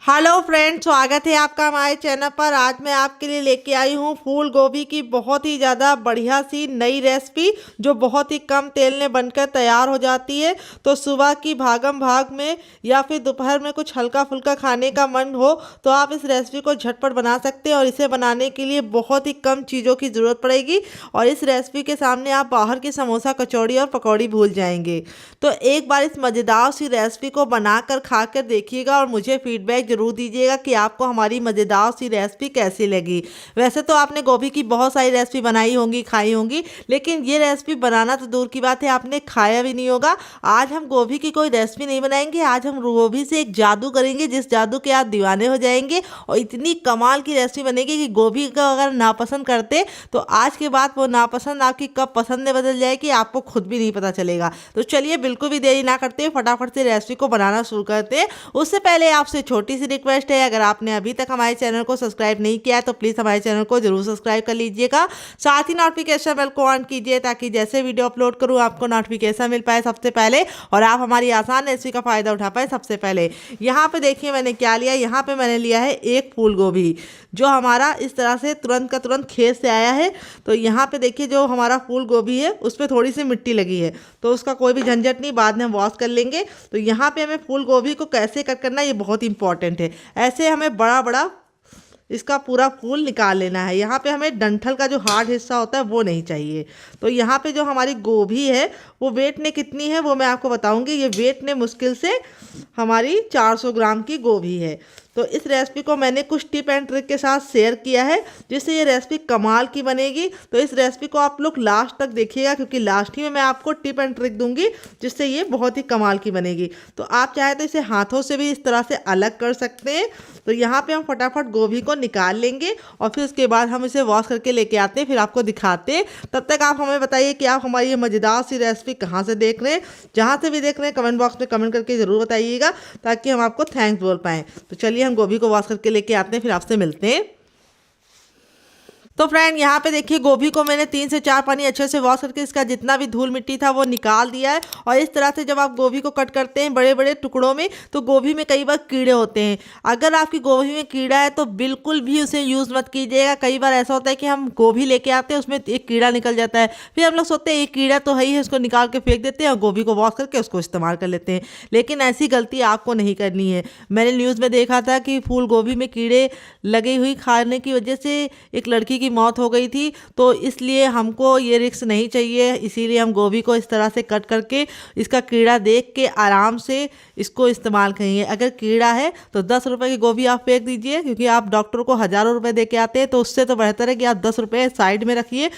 Hello friend, स्वागत है आपका हमारे चैनल पर। आज मैं आपके लिए लेके आई हूँ फूल गोभी की बहुत ही ज़्यादा बढ़िया सी नई रेसिपी, जो बहुत ही कम तेल में बनकर तैयार हो जाती है। तो सुबह की भागम भाग में या फिर दोपहर में कुछ हल्का फुल्का खाने का मन हो तो आप इस रेसिपी को झटपट बना सकते हैं। और इसे बनाने के लिए बहुत ही कम चीज़ों की ज़रूरत पड़ेगी और इस रेसिपी के सामने आप बाहर की समोसा, कचौड़ी और पकौड़ी भूल जाएंगे। तो एक बार इस मज़ेदार सी रेसिपी को बनाकर खा कर देखिएगा और मुझे फीडबैक जरूर दीजिएगा कि आपको हमारी मज़ेदार सी रेसिपी कैसी लगी। वैसे तो आपने गोभी की बहुत सारी रेसिपी बनाई होंगी, खाई होंगी, लेकिन ये रेसिपी बनाना तो दूर की बात है, आपने खाया भी नहीं होगा। आज हम गोभी की कोई रेसिपी नहीं बनाएंगे, आज हम गोभी से एक जादू करेंगे जिस जादू के आप दीवाने हो जाएंगे। और इतनी कमाल की रेसिपी बनेगी कि गोभी का अगर नापसंद करते तो आज के बाद वो नापसंद आपकी कब पसंद में बदल जाएगी आपको खुद भी नहीं पता चलेगा। तो चलिए बिल्कुल भी देरी ना करते फटाफट से रेसिपी को बनाना शुरू करते हैं। उससे पहले आपसे छोटी सी रिक्वेस्ट है, अगर आपने अभी तक हमारे चैनल को सब्सक्राइब नहीं किया है तो प्लीज़ हमारे चैनल को जरूर सब्सक्राइब कर लीजिएगा। साथ ही नोटिफिकेशन बेल को ऑन कीजिए ताकि जैसे वीडियो अपलोड करूँ आपको नोटिफिकेशन मिल पाए सबसे पहले और आप हमारी आसान रेसिपी का फ़ायदा उठा पाए सबसे पहले। यहाँ पे देखिए मैंने क्या लिया। यहाँ पे मैंने लिया है एक फूल गोभी, जो हमारा इस तरह से तुरंत का तुरंत खेत से आया है। तो यहाँ पे देखिए जो हमारा फूल गोभी है उस पर थोड़ी सी मिट्टी लगी है, तो उसका कोई भी झंझट नहीं, बाद में हम वॉश कर लेंगे। तो यहाँ पे हमें फूल गोभी को कैसे कट करना है ये बहुत इंपॉर्टेंट है। ऐसे हमें बड़ा बड़ा इसका पूरा फूल निकाल लेना है। यहाँ पे हमें डंठल का जो हार्ड हिस्सा होता है वो नहीं चाहिए। तो यहाँ पे जो हमारी गोभी है वो वेट ने कितनी है वो मैं आपको बताऊंगी। ये वेट ने मुश्किल से हमारी 400 ग्राम की गोभी है। तो इस रेसिपी को मैंने कुछ टिप एंड ट्रिक के साथ शेयर किया है जिससे ये रेसिपी कमाल की बनेगी। तो इस रेसिपी को आप लोग लास्ट तक देखिएगा क्योंकि लास्ट ही में मैं आपको टिप एंड ट्रिक दूंगी जिससे ये बहुत ही कमाल की बनेगी। तो आप चाहे तो इसे हाथों से भी इस तरह से अलग कर सकते हैं। तो यहाँ पे हम फटाफट गोभी को निकाल लेंगे और फिर उसके बाद हम इसे वॉश करके लेके आते हैं, फिर आपको दिखाते हैं। तब तक आप हमें बताइए कि आप हमारी ये मज़ेदार सी रेसिपी कहाँ से देख रहे हैं। जहाँ से भी देख रहे हैं कमेंट बॉक्स में कमेंट करके ज़रूर बताइएगा ताकि हम आपको थैंक्स बोल पाएँ। तो चलिए हम गोभी को वॉश करके लेके आते हैं, फिर आपसे मिलते हैं। तो फ्रेंड यहाँ पे देखिए गोभी को मैंने 3 से 4 पानी अच्छे से वॉश करके इसका जितना भी धूल मिट्टी था वो निकाल दिया है। और इस तरह से जब आप गोभी को कट करते हैं बड़े बड़े टुकड़ों में तो गोभी में कई बार कीड़े होते हैं। अगर आपकी गोभी में कीड़ा है तो बिल्कुल भी उसे यूज़ मत कीजिएगा। कई बार ऐसा होता है कि हम गोभी लेके आते हैं उसमें एक कीड़ा निकल जाता है, फिर हम लोग सोचते हैं एक कीड़ा तो है ही है, उसको निकाल के फेंक देते हैं और गोभी को वॉश करके उसको इस्तेमाल कर लेते हैं। लेकिन ऐसी गलती आपको नहीं करनी है। मैंने न्यूज़ में देखा था कि फूल गोभी में कीड़े लगी हुई खाने की वजह से एक लड़की की मौत हो गई थी। तो इसलिए हमको ये रिस्क नहीं चाहिए, इसीलिए हम गोभी को इस तरह से कट करके इसका कीड़ा देख के आराम से इसको इस्तेमाल करेंगे। अगर कीड़ा है तो 10 रुपए की गोभी आप फेंक दीजिए, क्योंकि आप डॉक्टर को हज़ारों रुपए दे के आते हैं। तो उससे तो बेहतर है कि आप 10 रुपए साइड में रखिए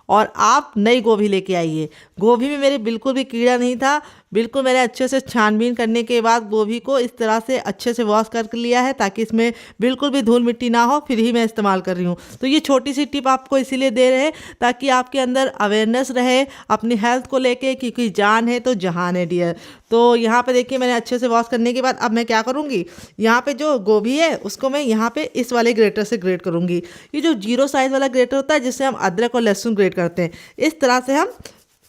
और आप नई गोभी लेके आइए। गोभी में मेरे बिल्कुल भी कीड़ा नहीं था। बिल्कुल मैंने अच्छे से छानबीन करने के बाद गोभी को इस तरह से अच्छे से वॉश कर लिया है ताकि इसमें बिल्कुल भी धूल मिट्टी ना हो, फिर ही मैं इस्तेमाल कर रही हूँ। तो ये छोटी सी टिप आपको इसीलिए दे रहे हैं ताकि आपके अंदर अवेयरनेस रहे अपनी हेल्थ को लेके, क्योंकि जान है तो जहान है डियर। तो यहाँ पे देखिए मैंने अच्छे से वॉश करने के बाद अब मैं क्या करूँगी, यहाँ पे जो गोभी है उसको मैं यहाँ पे इस वाले ग्रेटर से ग्रेट करूँगी। ये जो 0 साइज़ वाला ग्रेटर होता है जिससे हम अदरक और लहसुन ग्रेट करते हैं, इस तरह से हम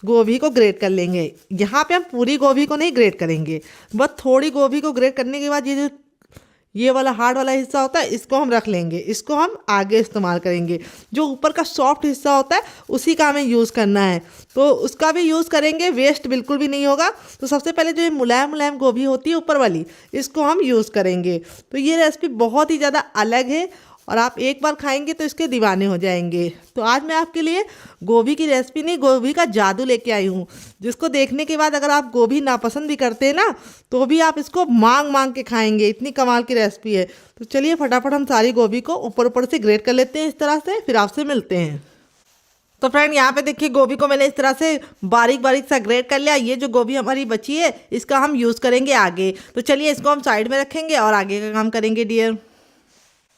गोभी को ग्रेट कर लेंगे। यहाँ पे हम पूरी गोभी को नहीं ग्रेट करेंगे, बस थोड़ी गोभी को ग्रेट करने के बाद ये वाला हार्ड वाला हिस्सा होता है इसको हम रख लेंगे, इसको हम आगे इस्तेमाल करेंगे। जो ऊपर का सॉफ्ट हिस्सा होता है उसी का हमें यूज़ करना है, तो उसका भी यूज़ करेंगे, वेस्ट बिल्कुल भी नहीं होगा। तो सबसे पहले जो ये मुलायम मुलायम गोभी होती है ऊपर वाली, इसको हम यूज़ करेंगे। तो ये रेसिपी बहुत ही ज़्यादा अलग है और आप एक बार खाएंगे तो इसके दीवाने हो जाएंगे। तो आज मैं आपके लिए गोभी की रेसिपी नहीं, गोभी का जादू लेके आई हूँ, जिसको देखने के बाद अगर आप गोभी नापसंद भी करते हैं ना तो भी आप इसको मांग मांग के खाएंगे, इतनी कमाल की रेसिपी है। तो चलिए फटाफट हम सारी गोभी को ऊपर ऊपर से ग्रेट कर लेते हैं इस तरह से, फिर आपसे मिलते हैं। तो फ्रेंड यहाँ पे देखिए गोभी को मैंने इस तरह से बारीक बारीक सा ग्रेट कर लिया। ये जो गोभी हमारी बची है इसका हम यूज़ करेंगे आगे। तो चलिए इसको हम साइड में रखेंगे और आगे का काम करेंगे डियर।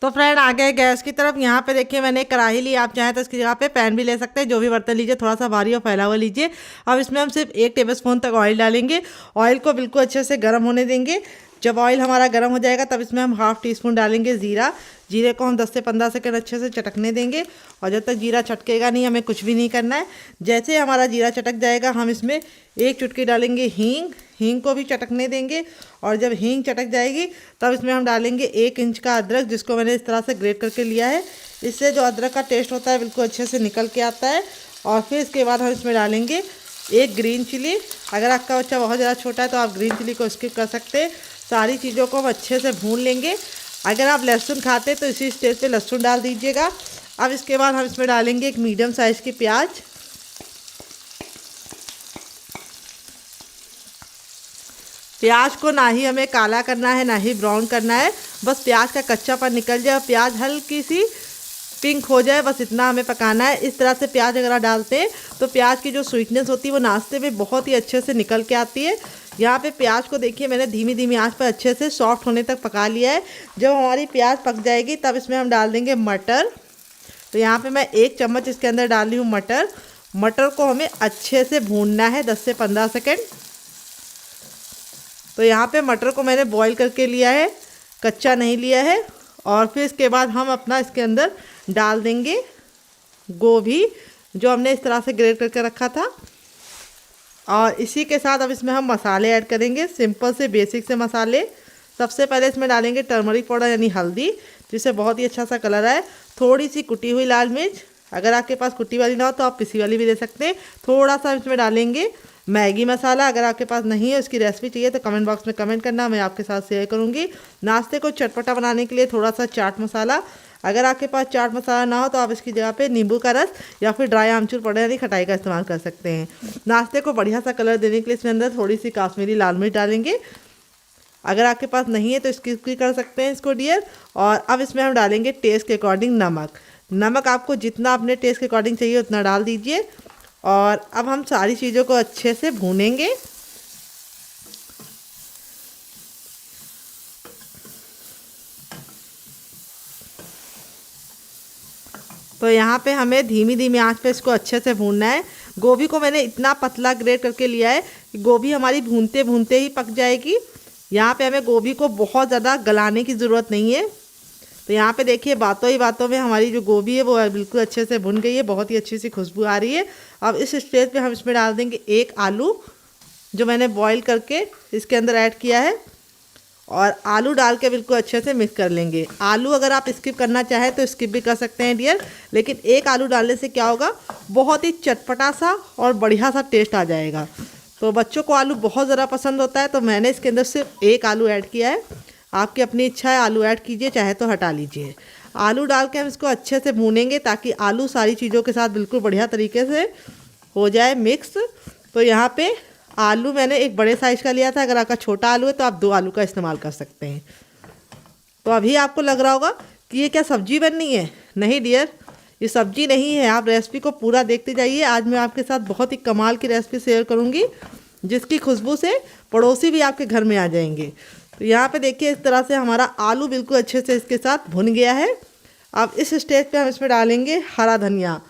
तो फ्रेंड आ गए गैस की तरफ। यहाँ पे देखिए मैंने कढ़ाई ली, आप चाहें तो इसकी जगह पे पैन भी ले सकते हैं, जो भी बर्तन लीजिए थोड़ा सा भारी और फैला हुआ लीजिए। अब इसमें हम सिर्फ 1 टेबलस्पून तक ऑयल डालेंगे। ऑयल को बिल्कुल अच्छे से गर्म होने देंगे। जब ऑयल हमारा गर्म हो जाएगा तब इसमें हम हाफ़ टी स्पून डालेंगे ज़ीरा। जीरे को हम 10 से 15 सेकंड अच्छे से चटकने देंगे और जब तक जीरा चटकेगा नहीं हमें कुछ भी नहीं करना है। जैसे हमारा जीरा चटक जाएगा हम इसमें एक चुटकी डालेंगे हींग। हींग को भी चटकने देंगे और जब हींग चटक जाएगी तब इसमें हम डालेंगे 1 इंच का अदरक, जिसको मैंने इस तरह से ग्रेट करके लिया है। इससे जो अदरक का टेस्ट होता है बिल्कुल अच्छे से निकल के आता है। और फिर इसके बाद हम इसमें डालेंगे 1 ग्रीन चिली। अगर आपका बच्चा बहुत ज़्यादा छोटा है तो आप ग्रीन चिली को स्किप कर सकते हैं। सारी चीज़ों को हम अच्छे से भून लेंगे। अगर आप लहसुन खाते हैं तो इसी स्टेज पे लहसुन डाल दीजिएगा। अब इसके बाद हम इसमें डालेंगे एक मीडियम साइज़ की प्याज। प्याज को ना ही हमें काला करना है ना ही ब्राउन करना है, बस प्याज का कच्चापन निकल जाए और प्याज हल्की सी पिंक हो जाए, बस इतना हमें पकाना है। इस तरह से प्याज अगर आप डालते हैं तो प्याज की जो स्वीटनेस होती है वो नाश्ते में बहुत ही अच्छे से निकल के आती है। यहाँ पे प्याज को देखिए मैंने धीमी धीमी आंच पर अच्छे से सॉफ्ट होने तक पका लिया है। जब हमारी प्याज पक जाएगी तब इसमें हम डाल देंगे मटर। तो यहाँ पे मैं 1 चम्मच इसके अंदर डाल रही हूँ मटर। मटर को हमें अच्छे से भूनना है 10 से 15 सेकेंड। तो यहाँ पे मटर को मैंने बॉईल करके लिया है, कच्चा नहीं लिया है। और फिर इसके बाद हम अपना इसके अंदर डाल देंगे गोभी, जो हमने इस तरह से ग्रेट करके रखा था। और इसी के साथ अब इसमें हम मसाले ऐड करेंगे, सिंपल से बेसिक से मसाले। सबसे पहले इसमें डालेंगे टर्मरिक पाउडर यानी हल्दी, जिससे बहुत ही अच्छा सा कलर आए। थोड़ी सी कुटी हुई लाल मिर्च, अगर आपके पास कुटी वाली ना हो तो आप पिसी वाली भी दे सकते हैं। थोड़ा सा इसमें डालेंगे मैगी मसाला, अगर आपके पास नहीं है उसकी रेसिपी चाहिए तो कमेंट बॉक्स में कमेंट करना, मैं आपके साथ शेयर करूंगी। नाश्ते को चटपटा बनाने के लिए थोड़ा सा चाट मसाला, अगर आपके पास चाट मसाला ना हो तो आप इसकी जगह पे नींबू का रस या फिर ड्राई आमचूर पाउडर यानी खटाई का इस्तेमाल कर सकते हैं। नाश्ते को बढ़िया सा कलर देने के लिए इसमें अंदर थोड़ी सी काश्मीरी लाल मिर्च डालेंगे। अगर आपके पास नहीं है तो स्किप भी कर सकते हैं इसको डियर। और अब इसमें हम डालेंगे टेस्ट के अकॉर्डिंग नमक। नमक आपको जितना अपने टेस्ट के अकॉर्डिंग चाहिए उतना डाल दीजिए। और अब हम सारी चीज़ों को अच्छे से भूनेंगे। तो यहाँ पे हमें धीमी धीमी आंच पे इसको अच्छे से भूनना है। गोभी को मैंने इतना पतला ग्रेट करके लिया है कि गोभी हमारी भूनते भूनते ही पक जाएगी। यहाँ पे हमें गोभी को बहुत ज़्यादा गलाने की ज़रूरत नहीं है। तो यहाँ पे देखिए बातों ही बातों में हमारी जो गोभी है वो बिल्कुल अच्छे से भुन गई है, बहुत ही अच्छी सी खुशबू आ रही है। अब इस स्टेज पे हम इसमें डाल देंगे 1 आलू, जो मैंने बॉईल करके इसके अंदर ऐड किया है। और आलू डाल के बिल्कुल अच्छे से मिक्स कर लेंगे। आलू अगर आप स्किप करना चाहें तो स्किप भी कर सकते हैं डियर, लेकिन 1 आलू डालने से क्या होगा, बहुत ही चटपटा सा और बढ़िया सा टेस्ट आ जाएगा। तो बच्चों को आलू बहुत ज़्यादा पसंद होता है, तो मैंने इसके अंदर सिर्फ 1 आलू ऐड किया है। आपकी अपनी इच्छा है, आलू ऐड कीजिए चाहे तो हटा लीजिए। आलू डाल के हम इसको अच्छे से भूनेंगे ताकि आलू सारी चीज़ों के साथ बिल्कुल बढ़िया तरीके से हो जाए मिक्स। तो यहाँ पे आलू मैंने एक बड़े साइज़ का लिया था, अगर आपका छोटा आलू है तो आप 2 आलू का इस्तेमाल कर सकते हैं। तो अभी आपको लग रहा होगा कि ये क्या सब्जी बननी है, नहीं डियर, ये सब्जी नहीं है। आप रेसिपी को पूरा देखते जाइए। आज मैं आपके साथ बहुत ही कमाल की रेसिपी शेयर करूँगी, जिसकी खुशबू से पड़ोसी भी आपके घर में आ जाएंगे। तो यहाँ पे देखिए इस तरह से हमारा आलू बिल्कुल अच्छे से इसके साथ भुन गया है। अब इस स्टेज पे हम इसमें डालेंगे हरा धनिया।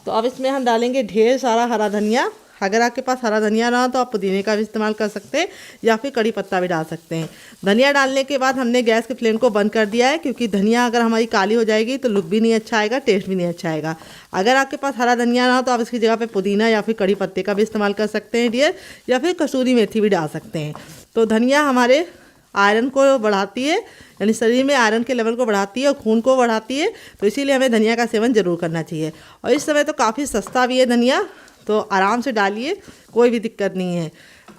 तो अब इसमें हम डालेंगे ढेर सारा हरा धनिया। अगर आपके पास हरा धनिया ना हो तो आप पुदीने का भी इस्तेमाल कर सकते हैं या फिर कड़ी पत्ता भी डाल सकते हैं। धनिया डालने के बाद हमने गैस के फ्लेम को बंद कर दिया है, क्योंकि धनिया अगर हमारी काली हो जाएगी तो लुक भी नहीं अच्छा आएगा, टेस्ट भी नहीं अच्छा आएगा। अगर आपके पास हरा धनिया ना हो तो आप इसकी जगह पे पुदीना या फिर कड़ी पत्ते का भी इस्तेमाल कर सकते हैं डियर, या फिर कसूरी मेथी भी डाल सकते हैं। तो धनिया हमारे आयरन को बढ़ाती है, यानी शरीर में आयरन के लेवल को बढ़ाती है और खून को बढ़ाती है, तो इसीलिए हमें धनिया का सेवन ज़रूर करना चाहिए। और इस समय तो काफ़ी सस्ता भी है धनिया, तो आराम से डालिए, कोई भी दिक्कत नहीं है।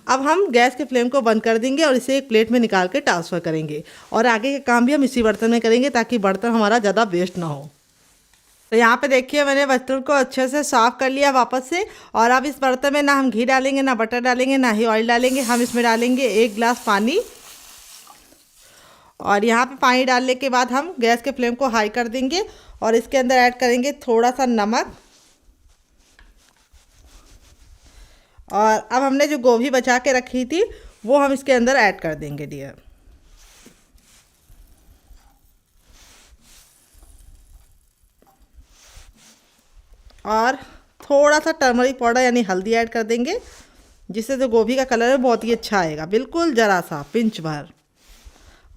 अब हम गैस के फ्लेम को बंद कर देंगे और इसे एक प्लेट में निकाल के ट्रांसफ़र करेंगे। और आगे के काम भी हम इसी बर्तन में करेंगे ताकि बर्तन हमारा ज़्यादा वेस्ट ना हो। तो यहाँ पे देखिए मैंने बर्तन को अच्छे से साफ़ कर लिया वापस से। और अब इस बर्तन में ना हम घी डालेंगे, ना बटर डालेंगे, ना ही ऑयल डालेंगे। हम इसमें डालेंगे 1 गिलास पानी। और यहाँ पे पानी डालने के बाद हम गैस के फ्लेम को हाई कर देंगे और इसके अंदर ऐड करेंगे थोड़ा सा नमक। और अब हमने जो गोभी बचा के रखी थी वो हम इसके अंदर ऐड कर देंगे डियर। और थोड़ा सा टर्मरिक पाउडर यानी हल्दी ऐड कर देंगे, जिससे जो गोभी का कलर है बहुत ही अच्छा आएगा, बिल्कुल ज़रा सा पिंच भर।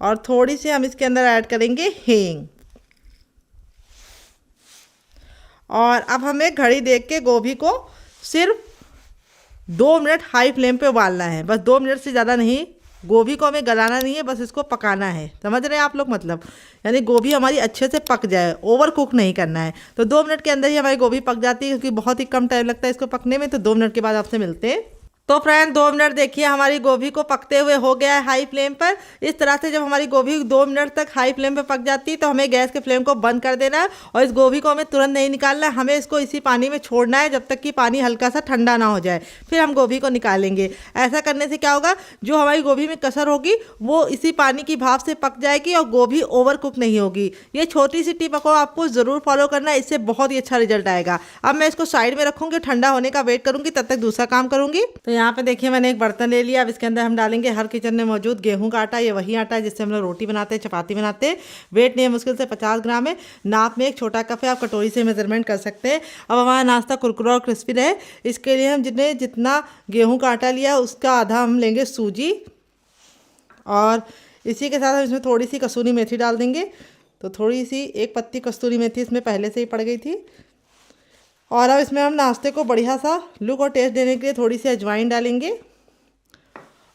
और थोड़ी सी हम इसके अंदर ऐड करेंगे हींग। और अब हमें घड़ी देख के गोभी को सिर्फ 2 मिनट हाई फ्लेम पे उबालना है, बस 2 मिनट से ज़्यादा नहीं। गोभी को हमें गलाना नहीं है, बस इसको पकाना है। समझ रहे हैं आप लोग, मतलब यानी गोभी हमारी अच्छे से पक जाए, ओवर कुक नहीं करना है। तो 2 मिनट के अंदर ही हमारी गोभी पक जाती है, क्योंकि बहुत ही कम टाइम लगता है इसको पकने में। तो 2 मिनट के बाद आपसे मिलते हैं। तो फ्रेंड 2 मिनट देखिए हमारी गोभी को पकते हुए हो गया है हाई फ्लेम पर। इस तरह से जब हमारी गोभी 2 मिनट तक हाई फ्लेम पर पक जाती है तो हमें गैस के फ्लेम को बंद कर देना है। और इस गोभी को हमें तुरंत नहीं निकालना है, हमें इसको इसी पानी में छोड़ना है जब तक कि पानी हल्का सा ठंडा ना हो जाए, फिर हम गोभी को निकालेंगे। ऐसा करने से क्या होगा, जो हमारी गोभी में कसर होगी वो इसी पानी की भाप से पक जाएगी और गोभी ओवर कुक नहीं होगी। ये छोटी सी टिप को आपको ज़रूर फॉलो करना है, इससे बहुत ही अच्छा रिजल्ट आएगा। अब मैं इसको साइड में रखूँगी, ठंडा होने का वेट करूँगी, तब तक दूसरा काम करूँगी। तो यहाँ पे देखिए मैंने बर्तन ले लिया। अब इसके अंदर हम डालेंगे हर किचन में मौजूद गेहूं का आटा। ये वही आटा है जिससे हम लोग रोटी बनाते हैं, चपाती बनाते हैं। वेट नहीं है, मुश्किल से 50 ग्राम है। नाप में एक छोटा कप है, आप कटोरी से मेजरमेंट कर सकते हैं। अब हमारा नाश्ता कुरकुरा और क्रिस्पी रहे, इसके लिए हम जितना गेहूं का आटा लिया उसका आधा हम लेंगे सूजी। और इसी के साथ हम इसमें थोड़ी सी कसूरी मेथी डाल देंगे। तो थोड़ी सी 1 पत्ती कसूरी मेथी इसमें पहले से ही पड़ गई थी। और अब इसमें हम नाश्ते को बढ़िया सा लुक और टेस्ट देने के लिए थोड़ी सी अजवाइन डालेंगे।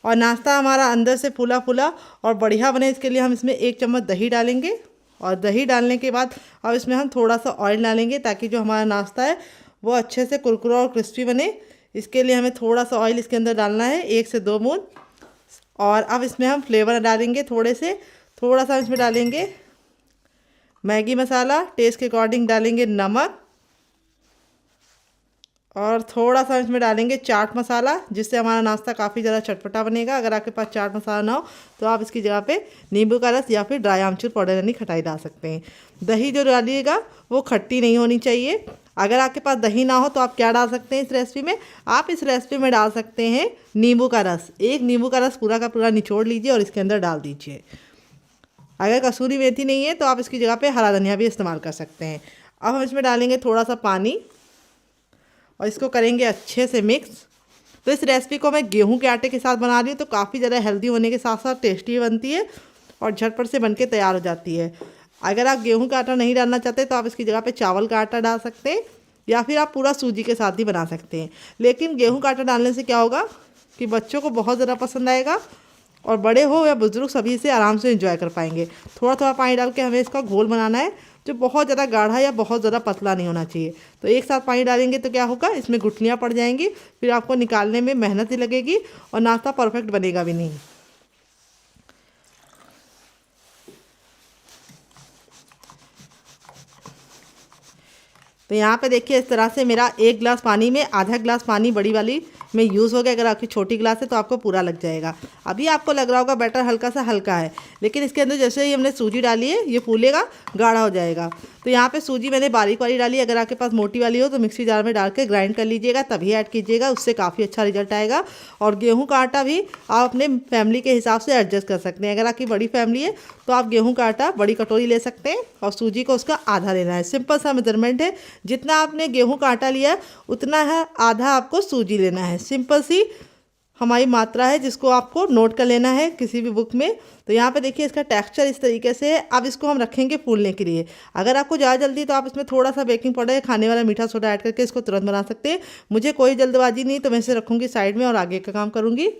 और नाश्ता हमारा अंदर से फूला फूला और बढ़िया बने, इसके लिए हम इसमें 1 चम्मच दही डालेंगे। और दही डालने के बाद अब इसमें हम थोड़ा सा ऑयल डालेंगे, ताकि जो हमारा नाश्ता है वो अच्छे से कुरकुरा और क्रिस्पी बने। इसके लिए हमें थोड़ा सा ऑयल इसके अंदर डालना है, 1 से 2 बूंद। और अब इसमें हम फ्लेवर डालेंगे, थोड़ा सा इसमें डालेंगे मैगी मसाला, टेस्ट के अकॉर्डिंग डालेंगे नमक। और थोड़ा सा इसमें डालेंगे चाट मसाला, जिससे हमारा नाश्ता काफ़ी ज़्यादा चटपटा बनेगा। अगर आपके पास चाट मसाला ना हो तो आप इसकी जगह पे नींबू का रस या फिर ड्राई आमचूर पाउडर यानी खटाई डाल सकते हैं। दही जो डालिएगा वो खट्टी नहीं होनी चाहिए। अगर आपके पास दही ना हो तो आप क्या डाल सकते हैं इस रेसिपी में, आप इस रेसिपी में डाल सकते हैं नींबू का रस। 1 नींबू का रस पूरा का पूरा निचोड़ लीजिए और इसके अंदर डाल दीजिए। अगर कसूरी मेथी नहीं है तो आप इसकी जगह पे हरा धनिया भी इस्तेमाल कर सकते हैं। अब हम इसमें डालेंगे थोड़ा सा पानी और इसको करेंगे अच्छे से मिक्स। तो इस रेसिपी को मैं गेहूं के आटे के साथ बना रही हूँ, तो काफ़ी ज़्यादा हेल्दी होने के साथ साथ टेस्टी बनती है और झटपट से बनके तैयार हो जाती है। अगर आप गेहूं का आटा नहीं डालना चाहते तो आप इसकी जगह पे चावल का आटा डाल सकते हैं, या फिर आप पूरा सूजी के साथ ही बना सकते हैं। लेकिन गेहूँ का आटा डालने से क्या होगा कि बच्चों को बहुत ज़्यादा पसंद आएगा और बड़े हो या बुजुर्ग सभी से आराम से एंजॉय कर पाएंगे। थोड़ा थोड़ा पानी डाल के हमें इसका घोल बनाना है, जो बहुत ज़्यादा गाढ़ा या बहुत ज़्यादा पतला नहीं होना चाहिए। तो एक साथ पानी डालेंगे तो क्या होगा, इसमें गुठलियाँ पड़ जाएंगी, फिर आपको निकालने में मेहनत ही लगेगी और नाश्ता परफेक्ट बनेगा भी नहीं। तो यहाँ पे देखिए इस तरह से मेरा 1 गिलास पानी में आधा गिलास पानी बड़ी वाली में यूज़ हो गया। अगर आपकी छोटी गिलास है तो आपको पूरा लग जाएगा। अभी आपको लग रहा होगा बैटर हल्का सा हल्का है, लेकिन इसके अंदर जैसे ही हमने सूजी डाली है ये फूलेगा, गाढ़ा हो जाएगा। तो यहाँ पे सूजी मैंने बारीक वाली डाली। अगर आपके पास मोटी वाली हो तो मिक्सी जार में डाल के ग्राइंड कर लीजिएगा, तभी ऐड कीजिएगा, उससे काफ़ी अच्छा रिजल्ट आएगा। और गेहूँ का आटा भी आप अपने फैमिली के हिसाब से एडजस्ट कर सकते हैं। अगर आपकी बड़ी फैमिली है तो आप गेहूँ का आटा बड़ी कटोरी ले सकते हैं और सूजी को उसका आधा लेना है। सिंपल सा मेजरमेंट है, जितना आपने गेहूँ का आटा लिया उतना है आधा आपको सूजी लेना है। सिंपल सी हमारी मात्रा है, जिसको आपको नोट कर लेना है किसी भी बुक में। तो यहाँ पे देखिए इसका टेक्सचर इस तरीके से है। अब इसको हम रखेंगे फूलने के लिए। अगर आपको ज़्यादा जल्दी तो आप इसमें थोड़ा सा बेकिंग पाउडर या खाने वाला मीठा सोडा ऐड करके इसको तुरंत बना सकते हैं। मुझे कोई जल्दबाजी नहीं, तो मैं इसे रखूँगी साइड में और आगे का काम करूँगी।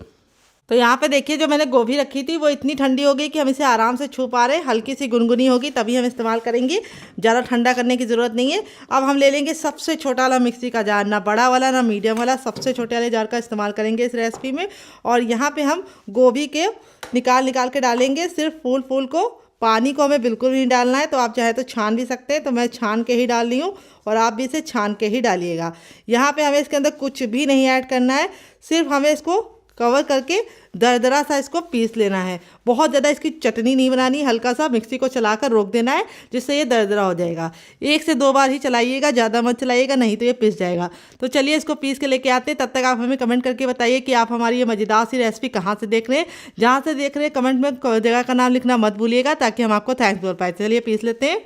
तो यहाँ पे देखिए जो मैंने गोभी रखी थी वो इतनी ठंडी हो गई कि हम इसे आराम से छू पा रहे हैं। हल्की सी गुनगुनी होगी तभी हम इस्तेमाल करेंगे, ज़्यादा ठंडा करने की ज़रूरत नहीं है। अब हम ले लेंगे सबसे छोटा वाला मिक्सी का जार, ना बड़ा वाला ना मीडियम वाला, सबसे छोटे वाले जार का इस्तेमाल करेंगे इस रेसिपी में। और यहाँ पर हम गोभी के निकाल के डालेंगे, सिर्फ फूल को। पानी को हमें बिल्कुल नहीं डालना है, तो आप चाहे तो छान भी सकते हैं। तो मैं छान के ही डाल रही हूँ और आप भी इसे छान के ही डालिएगा। यहाँ पे हमें इसके अंदर कुछ भी नहीं ऐड करना है, सिर्फ हमें इसको कवर करके दरदरा सा इसको पीस लेना है। बहुत ज़्यादा इसकी चटनी नहीं बनानी, हल्का सा मिक्सी को चलाकर रोक देना है, जिससे ये दरदरा हो जाएगा। 1 से 2 बार ही चलाइएगा, ज़्यादा मत चलाइएगा, नहीं तो ये पिस जाएगा। तो चलिए इसको पीस के लेके आते हैं। तब तक आप हमें कमेंट करके बताइए कि आप हमारी ये मज़ेदार सी रेसिपी कहाँ से देख रहे हैं। जहाँ से देख रहे हैं कमेंट में जगह का नाम लिखना मत भूलिएगा, ताकि हम आपको थैंक्स बोल पाए। चलिए पीस लेते हैं।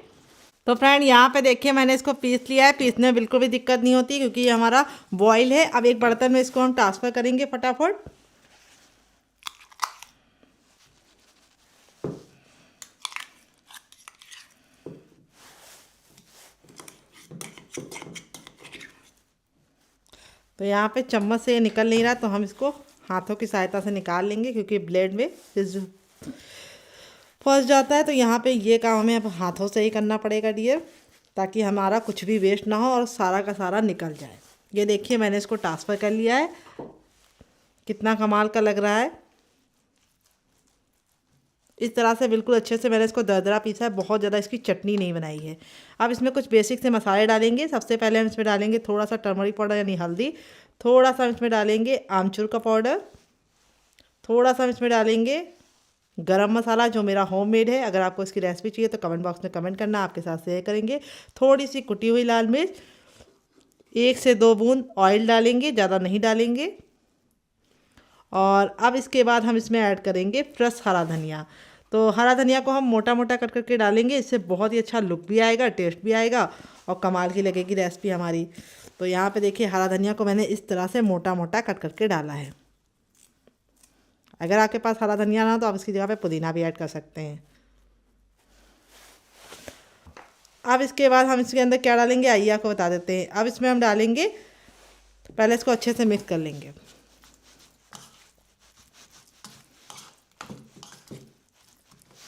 तो फ्रेंड यहाँ पे देखिए मैंने इसको पीस लिया है। पीसने में बिल्कुल भी दिक्कत नहीं होती क्योंकि ये हमारा बॉईल है। अब एक बर्तन में इसको हम ट्रांसफ़र करेंगे फटाफट। तो यहाँ पे चम्मच से ये निकल नहीं रहा तो हम इसको हाथों की सहायता से निकाल लेंगे क्योंकि ब्लेड में फंस जाता है। तो यहाँ पे ये काम हमें अब हाथों से ही करना पड़ेगा डियर, ताकि हमारा कुछ भी वेस्ट ना हो और सारा का सारा निकल जाए। ये देखिए मैंने इसको ट्रांसफ़र कर लिया है। कितना कमाल का लग रहा है। इस तरह से बिल्कुल अच्छे से मैंने इसको दरदरा पीसा है, बहुत ज़्यादा इसकी चटनी नहीं बनाई है। अब इसमें कुछ बेसिक से मसाले डालेंगे। सबसे पहले हम इसमें डालेंगे थोड़ा सा टर्मरिक पाउडर यानी हल्दी, थोड़ा सा इसमें डालेंगे आमचूर का पाउडर, थोड़ा सा इसमें डालेंगे गरम मसाला जो मेरा होममेड है। अगर आपको इसकी रेसिपी चाहिए तो कमेंट बॉक्स में कमेंट करना, आपके साथ शेयर करेंगे। थोड़ी सी कुटी हुई लाल मिर्च, 1 से 2 बूंद ऑयल डालेंगे, ज़्यादा नहीं डालेंगे। और अब इसके बाद हम इसमें ऐड करेंगे फ्रेश हरा धनिया। तो हरा धनिया को हम मोटा मोटा कट करके डालेंगे, इससे बहुत ही अच्छा लुक भी आएगा, टेस्ट भी आएगा और कमाल की लगेगी रेसिपी हमारी। तो यहाँ पे देखिए हरा धनिया को मैंने इस तरह से मोटा मोटा कट करके डाला है। अगर आपके पास हरा धनिया ना हो तो आप इसकी जगह पे पुदीना भी ऐड कर सकते हैं। अब इसके बाद हम इसके अंदर क्या डालेंगे आइए आपको बता देते हैं। अब इसमें हम डालेंगे, पहले इसको अच्छे से मिक्स कर लेंगे।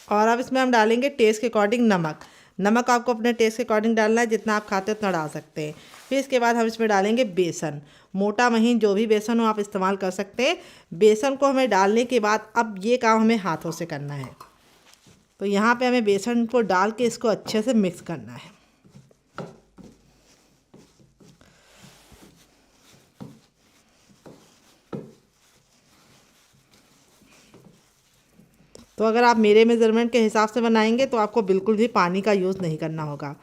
और अब इसमें हम डालेंगे टेस्ट के अकॉर्डिंग नमक। नमक आपको अपने टेस्ट के अकॉर्डिंग डालना है, जितना आप खाते हैं उतना डाल सकते हैं। फिर इसके बाद हम इसमें डालेंगे बेसन, मोटा महीन जो भी बेसन हो आप इस्तेमाल कर सकते हैं। बेसन को हमें डालने के बाद अब ये काम हमें हाथों से करना है। तो यहाँ पे हमें बेसन को डाल के इसको अच्छे से मिक्स करना है। तो अगर आप मेरे मेज़रमेंट के हिसाब से बनाएंगे तो आपको बिल्कुल भी पानी का यूज़ नहीं करना होगा।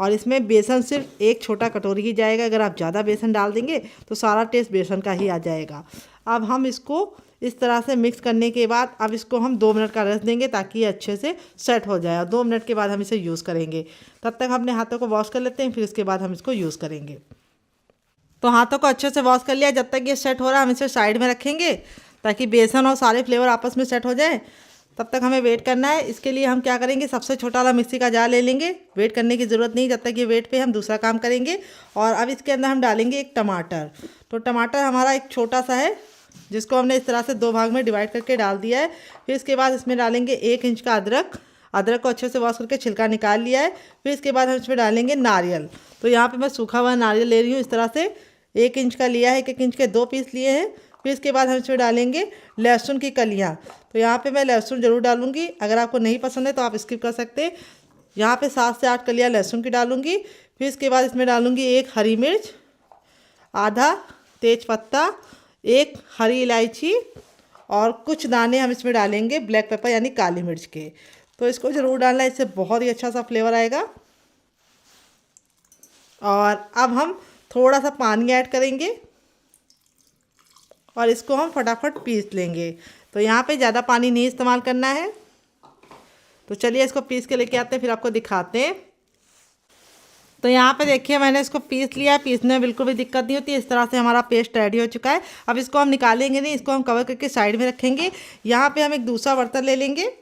और इसमें बेसन सिर्फ एक छोटा कटोरी ही जाएगा। अगर आप ज़्यादा बेसन डाल देंगे तो सारा टेस्ट बेसन का ही आ जाएगा। अब हम इसको इस तरह से मिक्स करने के बाद अब इसको हम 2 मिनट का रेस्ट देंगे ताकि ये अच्छे से सेट हो जाए। और 2 मिनट के बाद हम इसे यूज़ करेंगे। तब तक हम अपने हाथों को वॉश कर लेते हैं, फिर इसके बाद हम इसको यूज़ करेंगे। तो हाथों को अच्छे से वॉश कर लिया। जब तक ये सेट हो रहा है हम इसे साइड में रखेंगे ताकि बेसन और सारे फ्लेवर आपस में सेट हो जाए। तब तक हमें वेट करना है। इसके लिए हम क्या करेंगे, सबसे छोटा वाला मिक्सी का जार ले लेंगे। वेट करने की ज़रूरत नहीं, जब तक ये वेट पे हम दूसरा काम करेंगे। और अब इसके अंदर हम डालेंगे एक टमाटर। तो टमाटर हमारा एक छोटा सा है जिसको हमने इस तरह से 2 भाग में डिवाइड करके डाल दिया है। फिर इसके बाद इसमें डालेंगे 1 इंच का अदरक। अदरक को अच्छे से वॉश करके छिलका निकाल लिया है। फिर इसके बाद हम इसमें डालेंगे नारियल। तो यहाँ पर मैं सूखा हुआ नारियल ले रही हूँ। इस तरह से 1 इंच का लिया है, 1 इंच के 2 पीस लिए हैं। फिर इसके बाद हम इसमें डालेंगे लहसुन की कलियाँ। तो यहाँ पे मैं लहसुन ज़रूर डालूंगी, अगर आपको नहीं पसंद है तो आप स्किप कर सकते हैं। यहाँ पे 7 से 8 कलियाँ लहसुन की डालूंगी। फिर इसके बाद इसमें डालूंगी 1 हरी मिर्च, आधा तेज पत्ता, 1 हरी इलायची और कुछ दाने हम इसमें डालेंगे ब्लैक पेपर यानी काली मिर्च के। तो इसको ज़रूर डालना है, इससे बहुत ही अच्छा सा फ्लेवर आएगा। और अब हम थोड़ा सा पानी ऐड करेंगे और इसको हम फटाफट पीस लेंगे। तो यहाँ पे ज़्यादा पानी नहीं इस्तेमाल करना है। तो चलिए इसको पीस के लेके आते हैं, फिर आपको दिखाते हैं। तो यहाँ पे देखिए मैंने इसको पीस लिया है। पीसने में बिल्कुल भी दिक्कत नहीं होती। इस तरह से हमारा पेस्ट रेडी हो चुका है। अब इसको हम निकालेंगे नहीं, इसको हम कवर करके साइड में रखेंगे। यहाँ पे हम एक दूसरा बर्तन ले लेंगे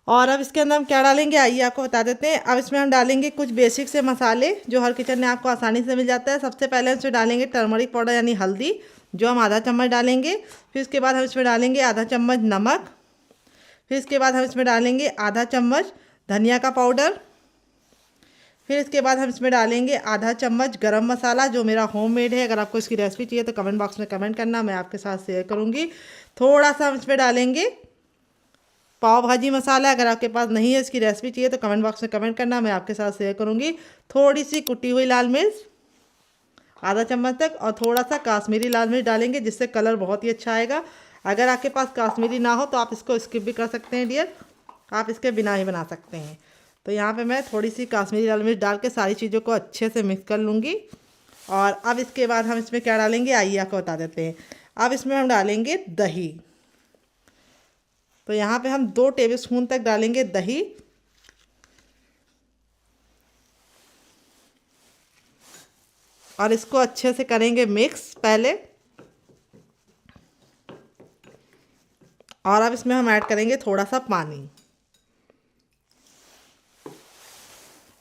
और अब इसके अंदर हम क्या डालेंगे आइए आपको बता देते हैं। अब इसमें हम डालेंगे कुछ बेसिक से मसाले जो हर किचन में आपको आसानी से मिल जाता है। सबसे पहले हम इसमें डालेंगे टर्मरिक पाउडर यानी हल्दी, जो हम आधा चम्मच डालेंगे। फिर इसके बाद हम इसमें डालेंगे आधा चम्मच नमक। फिर इसके बाद हम इसमें डालेंगे आधा चम्मच धनिया का पाउडर। फिर इसके बाद हम इसमें डालेंगे आधा चम्मच गरम मसाला जो मेरा होममेड है। अगर आपको इसकी रेसिपी चाहिए तो कमेंट बॉक्स में कमेंट करना, मैं आपके साथ शेयर करूँगी। थोड़ा सा हम इसमें डालेंगे पाव भाजी मसाला। अगर आपके पास नहीं है, इसकी रेसिपी चाहिए तो कमेंट बॉक्स में कमेंट करना, मैं आपके साथ शेयर करूँगी। थोड़ी सी कुटी हुई लाल मिर्च आधा चम्मच तक और थोड़ा सा काश्मीरी लाल मिर्च डालेंगे जिससे कलर बहुत ही अच्छा आएगा। अगर आपके पास काश्मीरी ना हो तो आप इसको स्किप भी कर सकते हैं डियर, आप इसके बिना ही बना सकते हैं। तो यहाँ पे मैं थोड़ी सी काश्मीरी लाल मिर्च डाल के सारी चीज़ों को अच्छे से मिक्स कर लूँगी। और अब इसके बाद हम इसमें क्या डालेंगे आइए आपको बता देते हैं। अब इसमें हम डालेंगे दही। तो यहाँ पे हम 2 टेबलस्पून तक डालेंगे दही। और इसको अच्छे से करेंगे मिक्स पहले। और अब इसमें हम ऐड करेंगे थोड़ा सा पानी।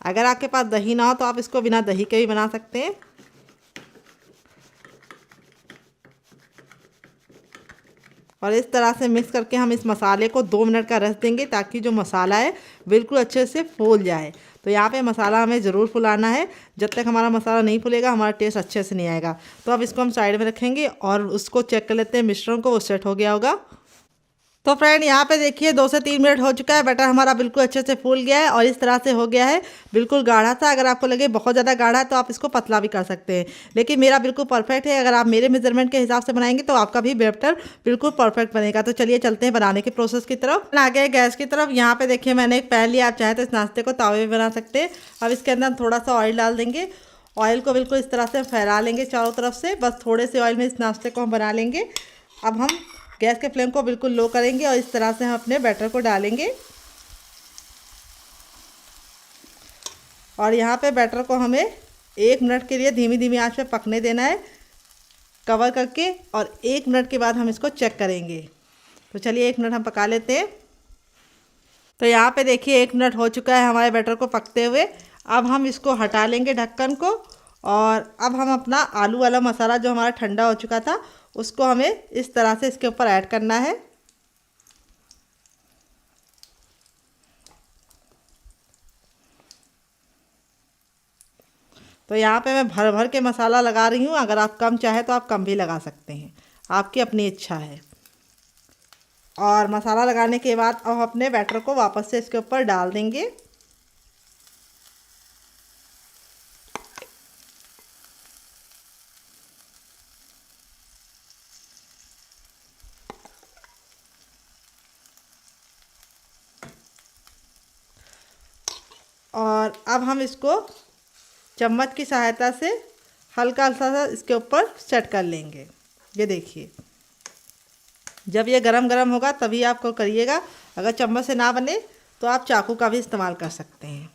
अगर आपके पास दही ना हो तो आप इसको बिना दही के भी बना सकते हैं। और इस तरह से मिक्स करके हम इस मसाले को 2 मिनट का रेस्ट देंगे ताकि जो मसाला है बिल्कुल अच्छे से फूल जाए। तो यहाँ पे मसाला हमें ज़रूर फुलाना है। जब तक हमारा मसाला नहीं फूलेगा हमारा टेस्ट अच्छे से नहीं आएगा। तो अब इसको हम साइड में रखेंगे और उसको चेक कर लेते हैं मिश्रण को, वो सेट हो गया होगा। तो फ्रेंड यहाँ पे देखिए 2 से 3 मिनट हो चुका है। बैटर हमारा बिल्कुल अच्छे से फूल गया है और इस तरह से हो गया है, बिल्कुल गाढ़ा था। अगर आपको लगे बहुत ज़्यादा गाढ़ा है तो आप इसको पतला भी कर सकते हैं, लेकिन मेरा बिल्कुल परफेक्ट है। अगर आप मेरे मेजरमेंट के हिसाब से बनाएंगे तो आपका भी बैटर बिल्कुल परफेक्ट बनेगा। तो चलिए चलते हैं बनाने के प्रोसेस की तरफ। आ गए गैस की तरफ। यहाँ पे देखिए मैंने एक पैन लिया, आप चाहे तो इस नाश्ते को तावे में बना सकते हैं। अब इसके अंदर हम थोड़ा सा ऑयल डाल देंगे। ऑयल को बिल्कुल इस तरह से फैला लेंगे चारों तरफ से। बस थोड़े से ऑयल में इस नाश्ते को हम बना लेंगे। अब हम गैस के फ्लेम को बिल्कुल लो करेंगे और इस तरह से हम अपने बैटर को डालेंगे। और यहाँ पे बैटर को हमें 1 मिनट के लिए धीमी धीमी आंच पे पकने देना है कवर करके। और 1 मिनट के बाद हम इसको चेक करेंगे। तो चलिए 1 मिनट हम पका लेते हैं। तो यहाँ पे देखिए 1 मिनट हो चुका है हमारे बैटर को पकते हुए। अब हम इसको हटा लेंगे ढक्कन को। और अब हम अपना आलू वाला मसाला जो हमारा ठंडा हो चुका था उसको हमें इस तरह से इसके ऊपर ऐड करना है। तो यहाँ पे मैं भर भर के मसाला लगा रही हूँ। अगर आप कम चाहे तो आप कम भी लगा सकते हैं, आपकी अपनी इच्छा है। और मसाला लगाने के बाद अब अपने बैटर को वापस से इसके ऊपर डाल देंगे। और अब हम इसको चम्मच की सहायता से हल्का सा इसके ऊपर सेट कर लेंगे। ये देखिए जब ये गरम गरम होगा तभी आपको करिएगा। अगर चम्मच से ना बने तो आप चाकू का भी इस्तेमाल कर सकते हैं।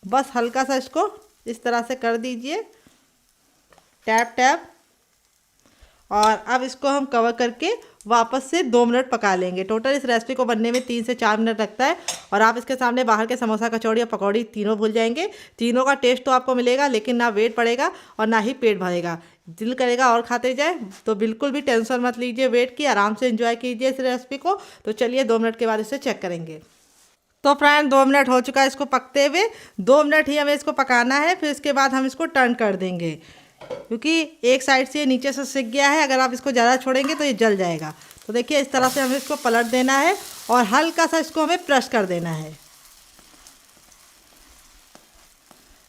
बस हल्का सा इसको इस तरह से कर दीजिए, टैप टैप। और अब इसको हम कवर करके वापस से 2 मिनट पका लेंगे। टोटल इस रेसिपी को बनने में 3 से 4 मिनट लगता है। और आप इसके सामने बाहर के समोसा, कचौड़ी या पकौड़ी तीनों भूल जाएंगे। तीनों का टेस्ट तो आपको मिलेगा, लेकिन ना वेट बढ़ेगा और ना ही पेट भरेगा। दिल करेगा और खाते जाए। तो बिल्कुल भी टेंशन मत लीजिए वेट की, आराम से एंजॉय कीजिए इस रेसिपी को। तो चलिए 2 मिनट के बाद इसे चेक करेंगे। तो फ्रेंड 2 मिनट हो चुका है इसको पकते हुए। 2 मिनट ही हमें इसको पकाना है, फिर इसके बाद हम इसको टर्न कर देंगे, क्योंकि एक साइड से ये नीचे से सिक गया है। अगर आप इसको ज़्यादा छोड़ेंगे तो ये जल जाएगा। तो देखिए इस तरह से हमें इसको पलट देना है और हल्का सा इसको हमें प्रेस कर देना है।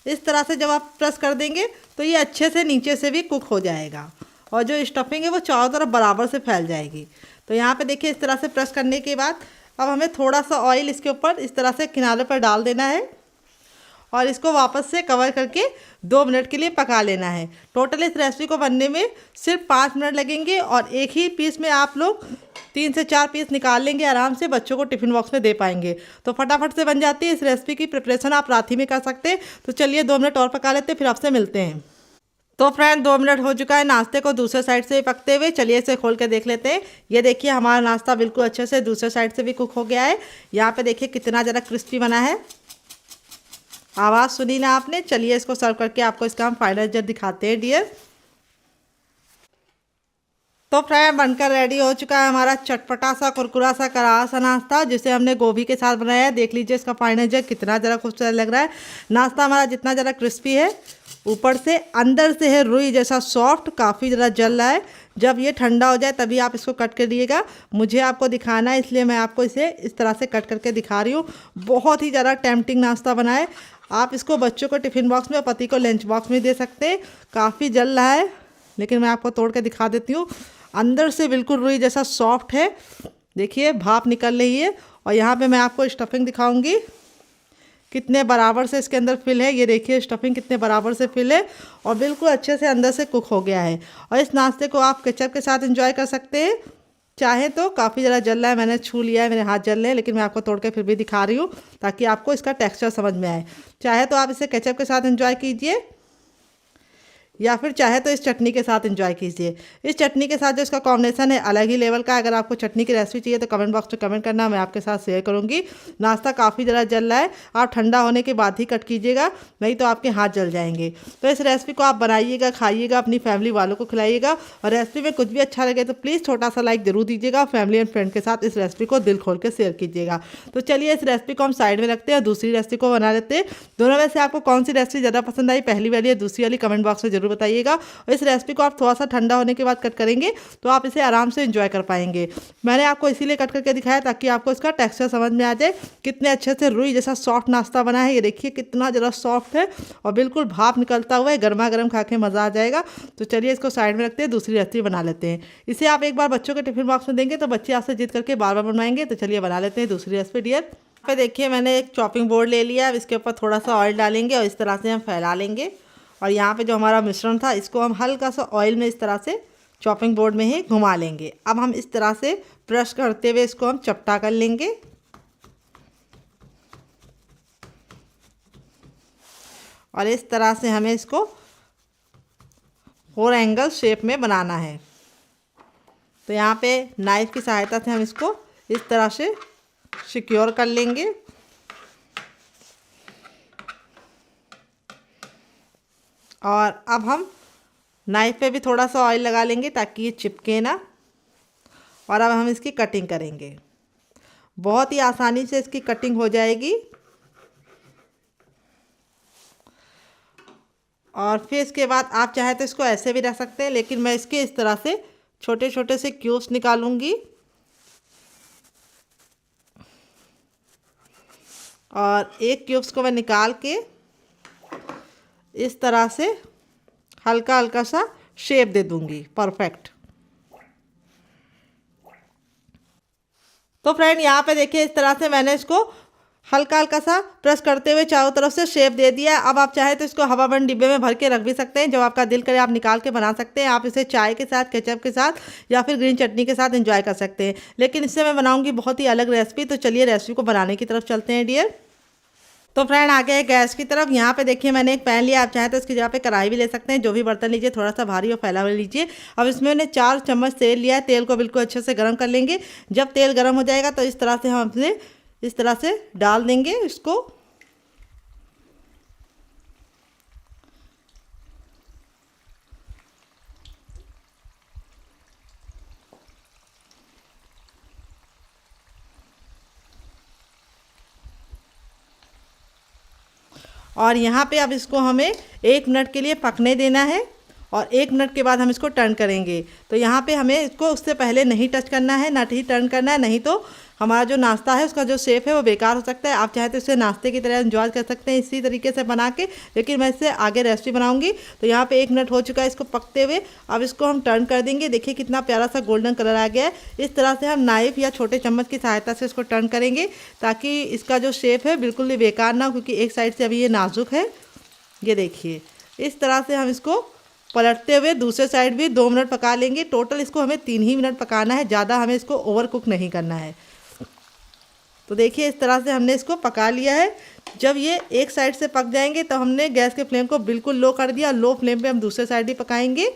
इस तरह से जब आप प्रेस कर देंगे तो ये अच्छे से नीचे से भी कुक हो जाएगा और जो स्टफिंग है वो चारों तरफ बराबर से फैल जाएगी। तो यहाँ पे देखिए इस तरह से प्रेस करने के बाद अब हमें थोड़ा सा ऑयल इसके ऊपर इस तरह से किनारे पर डाल देना है और इसको वापस से कवर करके 2 मिनट के लिए पका लेना है। टोटल इस रेसिपी को बनने में सिर्फ 5 मिनट लगेंगे और एक ही पीस में आप लोग 3 से 4 पीस निकाल लेंगे, आराम से बच्चों को टिफ़िन बॉक्स में दे पाएंगे। तो फटाफट से बन जाती है। इस रेसिपी की प्रिपरेशन आप रात ही में कर सकते हैं। तो चलिए 2 मिनट और पका लेते हैं, फिर आपसे मिलते हैं। तो फ्रेंड 2 मिनट हो चुका है नाश्ते को दूसरे साइड से पकते हुए। चलिए इसे खोल के देख लेते हैं। ये देखिए हमारा नाश्ता बिल्कुल अच्छे से दूसरे साइड से भी कुक हो गया है। यहाँ पे देखिए कितना ज़्यादा क्रिस्पी बना है। आवाज़ सुनी ना आपने। चलिए इसको सर्व करके आपको इसका हम फाइनल रिजल्ट दिखाते हैं डियर। तो फ्रेंड बनकर रेडी हो चुका है हमारा चटपटा सा, कुरकुरा सा, करारा सा नाश्ता, जिसे हमने गोभी के साथ बनाया है। देख लीजिए इसका फाइनल रिजल्ट कितना ज़रा खूबसूरत लग रहा है। नाश्ता हमारा जितना ज़रा क्रिस्पी है, ऊपर से अंदर से है रुई जैसा सॉफ्ट, काफ़ी ज़रा जल रहा है। जब ये ठंडा हो जाए तभी आप इसको कट कर दिएगा। मुझे आपको दिखाना है इसलिए मैं आपको इसे इस तरह से कट करके दिखा रही हूँ। बहुत ही ज़्यादा टेम्पटिंग नाश्ता बना है। आप इसको बच्चों को टिफ़िन बॉक्स में और पति को लंच बॉक्स में दे सकते हैं। काफ़ी जल रहा है लेकिन मैं आपको तोड़ के दिखा देती हूँ। अंदर से बिल्कुल रुई जैसा सॉफ्ट है। देखिए भाप निकल रही है। और यहाँ पे मैं आपको स्टफिंग दिखाऊंगी कितने बराबर से इसके अंदर फिल है। ये देखिए स्टफिंग कितने बराबर से फिल है और बिल्कुल अच्छे से अंदर से कुक हो गया है। और इस नाश्ते को आप केचप के साथ एंजॉय कर सकते हैं। चाहे तो काफ़ी ज़्यादा जल रहा है, मैंने छू लिया है, मेरे हाथ जल रहे हैं, लेकिन मैं आपको तोड़ के फिर भी दिखा रही हूँ ताकि आपको इसका टेक्सचर समझ में आए। चाहे तो आप इसे केचप के साथ एंजॉय कीजिए या फिर चाहे तो इस चटनी के साथ एंजॉय कीजिए। इस चटनी के साथ जो इसका कॉम्बिनेशन है अलग ही लेवल का। अगर आपको चटनी की रेसिपी चाहिए तो कमेंट बॉक्स में कमेंट करना, मैं आपके साथ शेयर करूंगी। नाश्ता काफ़ी ज़्यादा जल रहा है, आप ठंडा होने के बाद ही कट कीजिएगा, नहीं तो आपके हाथ जल जाएंगे। तो इस रेसिपी को आप बनाइएगा, खाइएगा, अपनी फैमिली वालों को खिलाइएगा। और रेसिपी में कुछ भी अच्छा लगे तो प्लीज़ छोटा सा लाइक जरूर दीजिएगा। फैमिली एंड फ्रेंड के साथ इस रेसिपी को दिल खोल के शेयर कीजिएगा। तो चलिए इस रेसिपी को हम साइड में रखते हैं और दूसरी रेसिपी को बना लेते हैं। दोनों में से आपको कौन सी रेसिपी ज़्यादा पसंद आई, पहली वाली या दूसरी वाली, कमेंट बॉक्स में जरूर बताइएगा। इस रेसिपी को आप थोड़ा सा ठंडा होने के बाद कट करेंगे तो आप इसे आराम से एंजॉय कर पाएंगे। मैंने आपको इसीलिए कट करके दिखाया ताकि आपको इसका टेक्सचर समझ में आ जाए। कितने अच्छे से रुई जैसा सॉफ्ट नाश्ता बना है, ये देखिए कितना ज़रा सॉफ्ट है और बिल्कुल भाप निकलता हुआ है। गर्मा गर्म खा के मज़ा आ जाएगा। तो चलिए इसको साइड में रखते हैं, दूसरी रेसिपी बना लेते हैं। इसे आप एक बार बच्चों के टिफिन बॉक्स में देंगे तो बच्चे आपसे जिद करके बार बार बनवाएंगे। तो चलिए बना लेते हैं दूसरी रेसिपी डियर। पे देखिए मैंने एक चॉपिंग बोर्ड ले लिया, अब इसके ऊपर थोड़ा सा ऑयल डालेंगे और इस तरह से हम फैला लेंगे। और यहाँ पे जो हमारा मिश्रण था इसको हम हल्का सा ऑयल में इस तरह से चॉपिंग बोर्ड में ही घुमा लेंगे। अब हम इस तरह से प्रेस करते हुए इसको हम चपटा कर लेंगे और इस तरह से हमें इसको 4 एंगल शेप में बनाना है। तो यहाँ पे नाइफ की सहायता से हम इसको इस तरह से सिक्योर कर लेंगे। और अब हम नाइफ पे भी थोड़ा सा ऑयल लगा लेंगे ताकि ये चिपके ना। और अब हम इसकी कटिंग करेंगे, बहुत ही आसानी से इसकी कटिंग हो जाएगी। और फिर इसके बाद आप चाहे तो इसको ऐसे भी रख सकते हैं, लेकिन मैं इसके इस तरह से छोटे छोटे से क्यूब्स निकालूंगी और एक क्यूब्स को मैं निकाल के इस तरह से हल्का हल्का सा शेप दे दूंगी परफेक्ट। तो फ्रेंड यहाँ पे देखिए इस तरह से मैंने इसको हल्का हल्का सा प्रेस करते हुए चारों तरफ से शेप दे दिया है। अब आप चाहे तो इसको हवाबंद डिब्बे में भर के रख भी सकते हैं, जब आपका दिल करे आप निकाल के बना सकते हैं। आप इसे चाय के साथ, केचप के साथ या फिर ग्रीन चटनी के साथ एंजॉय कर सकते हैं। लेकिन इससे मैं बनाऊंगी बहुत ही अलग रेसिपी। तो चलिए रेसिपी को बनाने की तरफ चलते हैं डियर। तो फ्रेंड आ गए गैस की तरफ। यहाँ पे देखिए मैंने एक पैन लिया, आप चाहे तो इसकी जगह पे कढ़ाई भी ले सकते हैं। जो भी बर्तन लीजिए थोड़ा सा भारी और फैला हुआ लीजिए। अब इसमें मैंने 4 चम्मच तेल लिया है। तेल को बिल्कुल अच्छे से गर्म कर लेंगे। जब तेल गर्म हो जाएगा तो इस तरह से हम अपने इस तरह से डाल देंगे इसको। और यहाँ पे अब इसको हमें 1 मिनट के लिए पकने देना है और 1 मिनट के बाद हम इसको टर्न करेंगे। तो यहाँ पे हमें इसको उससे पहले नहीं टच करना है, ना ही टर्न करना है, नहीं तो हमारा जो नाश्ता है उसका जो शेप है वो बेकार हो सकता है। आप चाहे तो इसे नाश्ते की तरह एंजॉय कर सकते हैं इसी तरीके से बना के, लेकिन मैं इससे आगे रेसिपी बनाऊंगी। तो यहाँ पे 1 मिनट हो चुका है इसको पकते हुए। अब इसको हम टर्न कर देंगे। देखिए कितना प्यारा सा गोल्डन कलर आ गया है। इस तरह से हम नाइफ या छोटे चम्मच की सहायता से इसको टर्न करेंगे ताकि इसका जो शेप है बिल्कुल भी बेकार ना हो, क्योंकि एक साइड से अभी ये नाजुक है। ये देखिए इस तरह से हम इसको पलटते हुए दूसरे साइड भी 2 मिनट पका लेंगे। टोटल इसको हमें 3 ही मिनट पकाना है, ज़्यादा हमें इसको ओवर कुक नहीं करना है। तो देखिए इस तरह से हमने इसको पका लिया है। जब ये एक साइड से पक जाएंगे तो हमने गैस के फ्लेम को बिल्कुल लो कर दिया। लो फ्लेम पे हम दूसरे साइड ही पकाएंगे।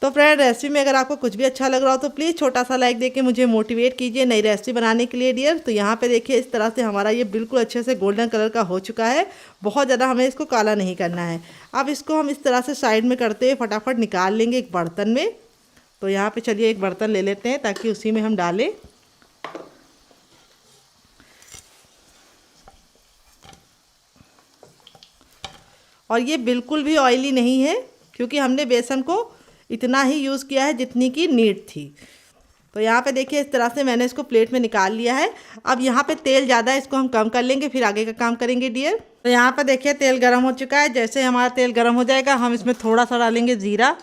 तो फ्रेंड रेसिपी में अगर आपको कुछ भी अच्छा लग रहा हो तो प्लीज़ छोटा सा लाइक देके मुझे मोटिवेट कीजिए नई रेसिपी बनाने के लिए डियर। तो यहाँ पे देखिए इस तरह से हमारा ये बिल्कुल अच्छे से गोल्डन कलर का हो चुका है। बहुत ज़्यादा हमें इसको काला नहीं करना है। अब इसको हम इस तरह से साइड में करते हुए फटाफट निकाल लेंगे एक बर्तन में। तो यहाँ पे चलिए एक बर्तन ले लेते हैं ताकि उसी में हम डालें। और ये बिल्कुल भी ऑयली नहीं है, क्योंकि हमने बेसन को इतना ही यूज़ किया है जितनी की नीड थी। तो यहाँ पे देखिए इस तरह से मैंने इसको प्लेट में निकाल लिया है। अब यहाँ पे तेल ज़्यादा है, इसको हम कम कर लेंगे, फिर आगे का काम करेंगे डियर। तो यहाँ पे देखिए तेल गर्म हो चुका है। जैसे हमारा तेल गर्म हो जाएगा हम इसमें थोड़ा सा डालेंगे जीरा।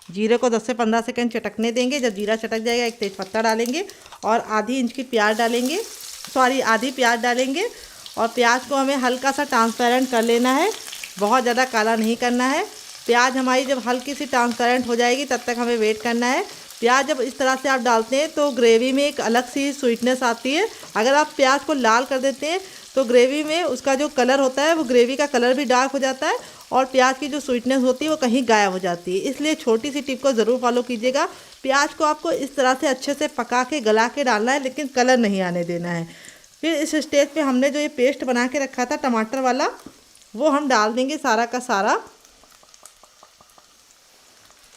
जीरे को 10 से 15 सेकंड चटकने देंगे। जब जीरा चटक जाएगा एक तेज़पत्ता डालेंगे और आधी इंच की प्याज डालेंगे, आधी प्याज डालेंगे। और प्याज को हमें हल्का सा ट्रांसपेरेंट कर लेना है, बहुत ज़्यादा काला नहीं करना है। प्याज हमारी जब हल्की सी ट्रांसपेरेंट हो जाएगी तब तक हमें वेट करना है। प्याज जब इस तरह से आप डालते हैं तो ग्रेवी में एक अलग सी स्वीटनेस आती है। अगर आप प्याज को लाल कर देते हैं तो ग्रेवी में उसका जो कलर होता है वो ग्रेवी का कलर भी डार्क हो जाता है और प्याज की जो स्वीटनेस होती है वो कहीं गायब हो जाती है। इसलिए छोटी सी टिप को ज़रूर फॉलो कीजिएगा। प्याज को आपको इस तरह से अच्छे से पका के गला के डालना है, लेकिन कलर नहीं आने देना है। फिर इस स्टेज पे हमने जो ये पेस्ट बना के रखा था टमाटर वाला, वो हम डाल देंगे सारा का सारा।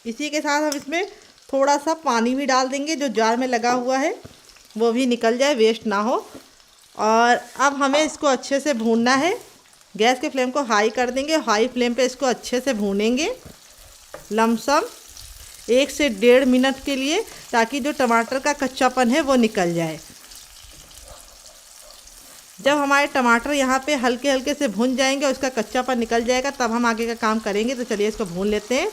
इसी के साथ हम इसमें थोड़ा सा पानी भी डाल देंगे, जो जार में लगा हुआ है वो भी निकल जाए, वेस्ट ना हो। और अब हमें इसको अच्छे से भूनना है। गैस के फ्लेम को हाई कर देंगे, हाई फ्लेम पे इसको अच्छे से भूनेंगे लमसम 1 से 1.5 मिनट के लिए, ताकि जो टमाटर का कच्चापन है वो निकल जाए। जब हमारे टमाटर यहाँ पे हल्के हल्के से भून जाएंगे और उसका कच्चापन निकल जाएगा, तब हम आगे का काम करेंगे। तो चलिए इसको भून लेते हैं।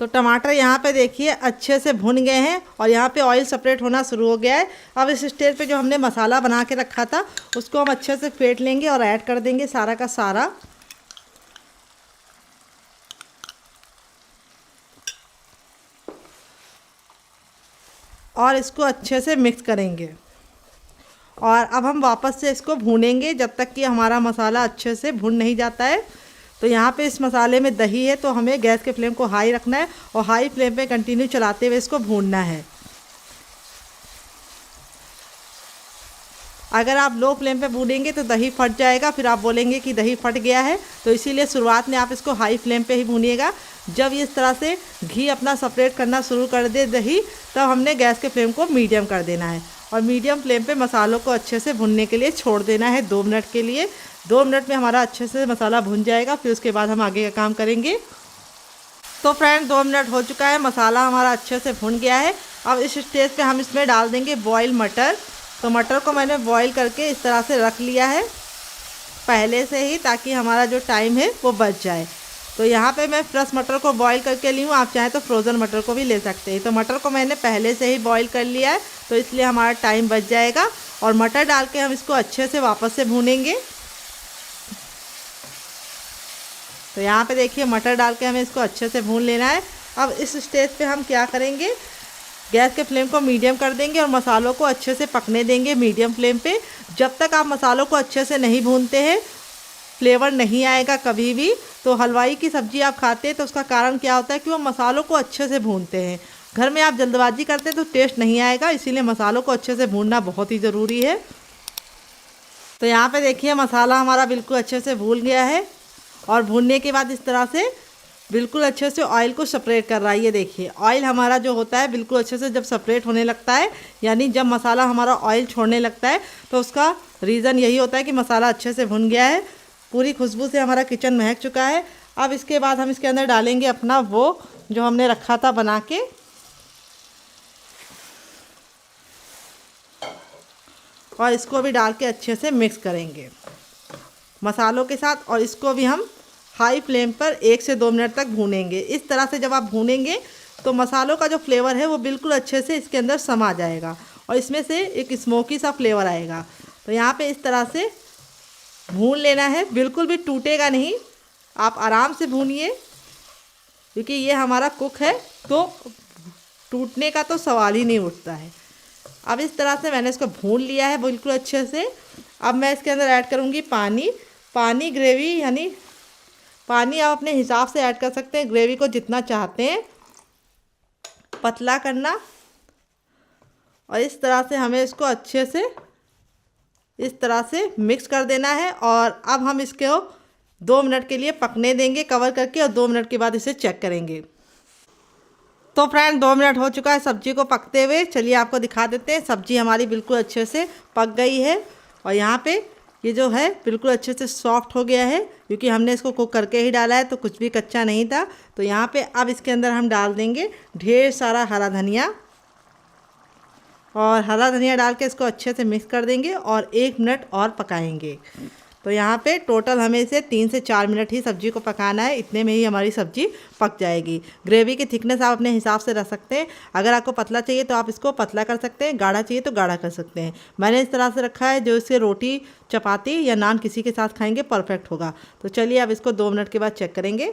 तो टमाटर यहाँ पे देखिए अच्छे से भुन गए हैं और यहाँ पे ऑयल सेपरेट होना शुरू हो गया है। अब इस स्टेज पे जो हमने मसाला बना के रखा था उसको हम अच्छे से फेंट लेंगे और ऐड कर देंगे सारा का सारा। और इसको अच्छे से मिक्स करेंगे और अब हम वापस से इसको भूनेंगे जब तक कि हमारा मसाला अच्छे से भुन नहीं जाता है। तो यहाँ पे इस मसाले में दही है, तो हमें गैस के फ्लेम को हाई रखना है और हाई फ्लेम पे कंटिन्यू चलाते हुए इसको भूनना है। अगर आप लो फ्लेम पे भूनेंगे तो दही फट जाएगा, फिर आप बोलेंगे कि दही फट गया है। तो इसीलिए शुरुआत में आप इसको हाई फ्लेम पे ही भूनिएगा। जब इस तरह से घी अपना सेपरेट करना शुरू कर दे दही, तब हमने गैस के फ्लेम को मीडियम कर देना है और मीडियम फ्लेम पे मसालों को अच्छे से भुनने के लिए छोड़ देना है 2 मिनट के लिए। 2 मिनट में हमारा अच्छे से मसाला भुन जाएगा, फिर उसके बाद हम आगे का काम करेंगे। तो फ्रेंड 2 मिनट हो चुका है, मसाला हमारा अच्छे से भुन गया है। अब इस स्टेज पे हम इसमें डाल देंगे बॉयल मटर। तो मटर को मैंने बॉयल करके इस तरह से रख लिया है पहले से ही, ताकि हमारा जो टाइम है वो बच जाए। तो यहाँ पे मैं फ्रेश मटर को बॉईल करके ली हूँ, आप चाहें तो फ्रोज़न मटर को भी ले सकते हैं। तो मटर को मैंने पहले से ही बॉईल कर लिया है, तो इसलिए हमारा टाइम बच जाएगा। और मटर डाल के हम इसको अच्छे से वापस से भूनेंगे। तो यहाँ पे देखिए मटर डाल के हमें इसको अच्छे से भून लेना है। अब इस स्टेज पे हम क्या करेंगे, गैस के फ्लेम को मीडियम कर देंगे और मसालों को अच्छे से पकने देंगे मीडियम फ्लेम पे। जब तक आप मसालों को अच्छे से नहीं भूनते हैं, फ्लेवर नहीं आएगा कभी भी। तो हलवाई की सब्ज़ी आप खाते हैं तो उसका कारण क्या होता है कि वो मसालों को अच्छे से भूनते हैं। घर में आप जल्दबाजी करते हैं तो टेस्ट नहीं आएगा, इसीलिए मसालों को अच्छे से भूनना बहुत ही ज़रूरी है। तो यहाँ पे देखिए मसाला हमारा बिल्कुल अच्छे से भून गया है और भूनने के बाद इस तरह से बिल्कुल अच्छे से ऑयल को सेपरेट कर रहा है। ये देखिए ऑयल हमारा जो होता है बिल्कुल अच्छे से जब सेपरेट होने लगता है, यानी जब मसाला हमारा ऑयल छोड़ने लगता है, तो उसका रीज़न यही होता है कि मसाला अच्छे से भुन गया है। पूरी खुशबू से हमारा किचन महक चुका है। अब इसके बाद हम इसके अंदर डालेंगे अपना वो जो हमने रखा था बना के, और इसको भी डाल के अच्छे से मिक्स करेंगे मसालों के साथ। और इसको भी हम हाई फ्लेम पर 1 से 2 मिनट तक भूनेंगे। इस तरह से जब आप भूनेंगे तो मसालों का जो फ्लेवर है वो बिल्कुल अच्छे से इसके अंदर समा जाएगा और इसमें से एक स्मोकी सा फ्लेवर आएगा। तो यहाँ पे इस तरह से भून लेना है, बिल्कुल भी टूटेगा नहीं। आप आराम से भूनिए, क्योंकि ये हमारा कुक है तो टूटने का तो सवाल ही नहीं उठता है। अब इस तरह से मैंने इसको भून लिया है बिल्कुल अच्छे से। अब मैं इसके अंदर ऐड करूँगी पानी ग्रेवी, यानी पानी आप अपने हिसाब से ऐड कर सकते हैं, ग्रेवी को जितना चाहते हैं पतला करना। और इस तरह से हमें इसको अच्छे से इस तरह से मिक्स कर देना है। और अब हम इसको 2 मिनट के लिए पकने देंगे कवर करके, और 2 मिनट के बाद इसे चेक करेंगे। तो फ्रेंड 2 मिनट हो चुका है सब्जी को पकते हुए। चलिए आपको दिखा देते हैं। सब्जी हमारी बिल्कुल अच्छे से पक गई है और यहाँ पे ये जो है बिल्कुल अच्छे से सॉफ्ट हो गया है, क्योंकि हमने इसको कुक करके ही डाला है तो कुछ भी कच्चा नहीं था। तो यहाँ पे अब इसके अंदर हम डाल देंगे ढेर सारा हरा धनिया, और हरा धनिया डाल के इसको अच्छे से मिक्स कर देंगे और 1 मिनट और पकाएंगे। तो यहाँ पे टोटल हमें इसे 3 से 4 मिनट ही सब्जी को पकाना है। इतने में ही हमारी सब्जी पक जाएगी। ग्रेवी की थिकनेस आप अपने हिसाब से रख सकते हैं। अगर आपको पतला चाहिए तो आप इसको पतला कर सकते हैं, गाढ़ा चाहिए तो गाढ़ा कर सकते हैं। मैंने इस तरह से रखा है जो इससे रोटी, चपाती या नान किसी के साथ खाएंगे परफेक्ट होगा। तो चलिए अब इसको 2 मिनट के बाद चेक करेंगे।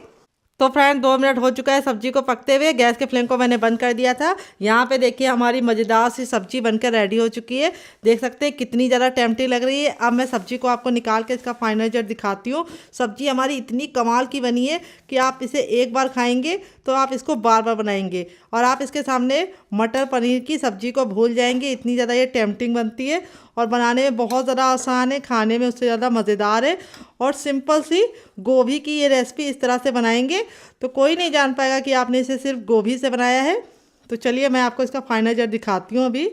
तो फ्रेंड 2 मिनट हो चुका है सब्जी को पकते हुए। गैस के फ्लेम को मैंने बंद कर दिया था। यहाँ पे देखिए हमारी मज़ेदार सी सब्जी बनकर रेडी हो चुकी है। देख सकते हैं कितनी ज़्यादा टेम्पटिंग लग रही है। अब मैं सब्जी को आपको निकाल के इसका फाइनल रिजल्ट दिखाती हूँ। सब्जी हमारी इतनी कमाल की बनी है कि आप इसे एक बार खाएंगे तो आप इसको बार बार बनाएंगे और आप इसके सामने मटर पनीर की सब्जी को भूल जाएंगे। इतनी ज़्यादा ये टेम्पटिंग बनती है और बनाने में बहुत ज़्यादा आसान है, खाने में उससे ज़्यादा मज़ेदार है। और सिंपल सी गोभी की ये रेसिपी इस तरह से बनाएंगे तो कोई नहीं जान पाएगा कि आपने इसे सिर्फ गोभी से बनाया है। तो चलिए मैं आपको इसका फाइनल रिजल्ट दिखाती हूँ अभी।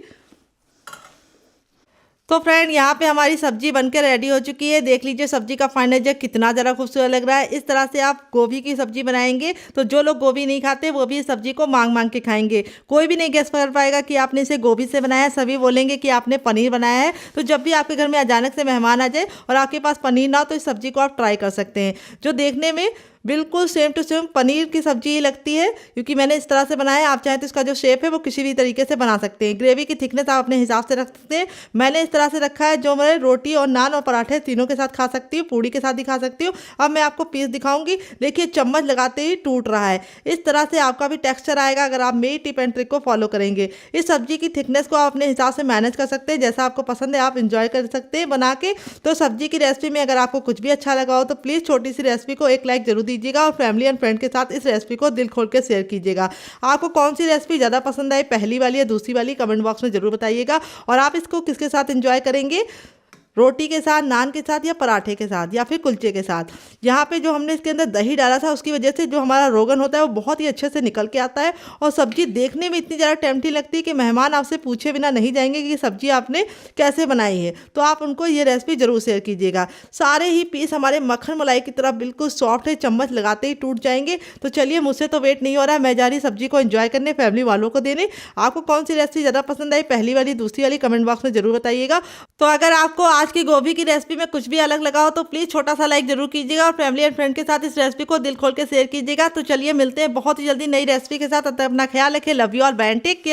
तो फ्रेंड यहाँ पे हमारी सब्जी बनकर रेडी हो चुकी है। देख लीजिए सब्जी का फाइनल रिजल्ट कितना ज़रा खूबसूरत लग रहा है। इस तरह से आप गोभी की सब्जी बनाएंगे तो जो लोग गोभी नहीं खाते वो भी इस सब्जी को मांग मांग के खाएंगे। कोई भी नहीं गेस कर पाएगा कि आपने इसे गोभी से बनाया है। सभी बोलेंगे कि आपने पनीर बनाया है। तो जब भी आपके घर में अचानक से मेहमान आ जाए और आपके पास पनीर ना हो तो इस सब्जी को आप ट्राई कर सकते हैं, जो देखने में बिल्कुल सेम टू सेम पनीर की सब्जी ही लगती है, क्योंकि मैंने इस तरह से बनाया है। आप चाहें तो इसका जो शेप है वो किसी भी तरीके से बना सकते हैं। ग्रेवी की थिकनेस आप अपने हिसाब से रख सकते हैं। मैंने इस तरह से रखा है जो मैं रोटी और नान और पराठे तीनों के साथ खा सकती हूँ, पूड़ी के साथ भी खा सकती हूँ। अब मैं आपको पीस दिखाऊंगी। देखिए चम्मच लगाते ही टूट रहा है। इस तरह से आपका भी टेक्सचर आएगा अगर आप मेरी टिप एंड ट्रिक को फॉलो करेंगे। इस सब्जी की थिकनेस को आप अपने हिसाब से मैनेज कर सकते हैं, जैसा आपको पसंद है आप इंजॉय कर सकते हैं बना के। तो सब्जी की रेसिपी में अगर आपको कुछ भी अच्छा लगा हो तो प्लीज़ छोटी सी रेसिपी को एक लाइक जरूर दीजिएगा और फैमिली एंड फ्रेंड के साथ इस रेसिपी को दिल खोल के शेयर कीजिएगा। आपको कौन सी रेसिपी ज़्यादा पसंद आई, पहली वाली या दूसरी वाली, कमेंट बॉक्स में जरूर बताइएगा। और आप इसको किसके साथ एंजॉय करेंगे, रोटी के साथ, नान के साथ या पराठे के साथ या फिर कुलचे के साथ। यहाँ पे जो हमने इसके अंदर दही डाला था उसकी वजह से जो हमारा रोगन होता है वो बहुत ही अच्छे से निकल के आता है। और सब्जी देखने में इतनी ज़्यादा टेम्पटिंग लगती है कि मेहमान आपसे पूछे बिना नहीं जाएंगे कि सब्जी आपने कैसे बनाई है। तो आप उनको ये रेसिपी ज़रूर शेयर कीजिएगा। सारे ही पीस हमारे मक्खन मलाई की तरह बिल्कुल सॉफ्ट है, चम्मच लगाते ही टूट जाएंगे। तो चलिए मुझसे तो वेट नहीं हो रहा है, मैं जा रही सब्जी को एंजॉय करने, फैमिली वालों को देने। आपको कौन सी रेसिपी ज़्यादा पसंद आई, पहली वाली दूसरी वाली, कमेंट बॉक्स में जरूर बताइएगा। तो अगर आपको आज की गोभी की रेसिपी में कुछ भी अलग लगा हो तो प्लीज़ छोटा सा लाइक जरूर कीजिएगा और फैमिली एंड फ्रेंड के साथ इस रेसिपी को दिल खोल के शेयर कीजिएगा। तो चलिए मिलते हैं बहुत ही जल्दी नई रेसिपी के साथ। तब तक अपना ख्याल रखें। Love you all, bye and take care.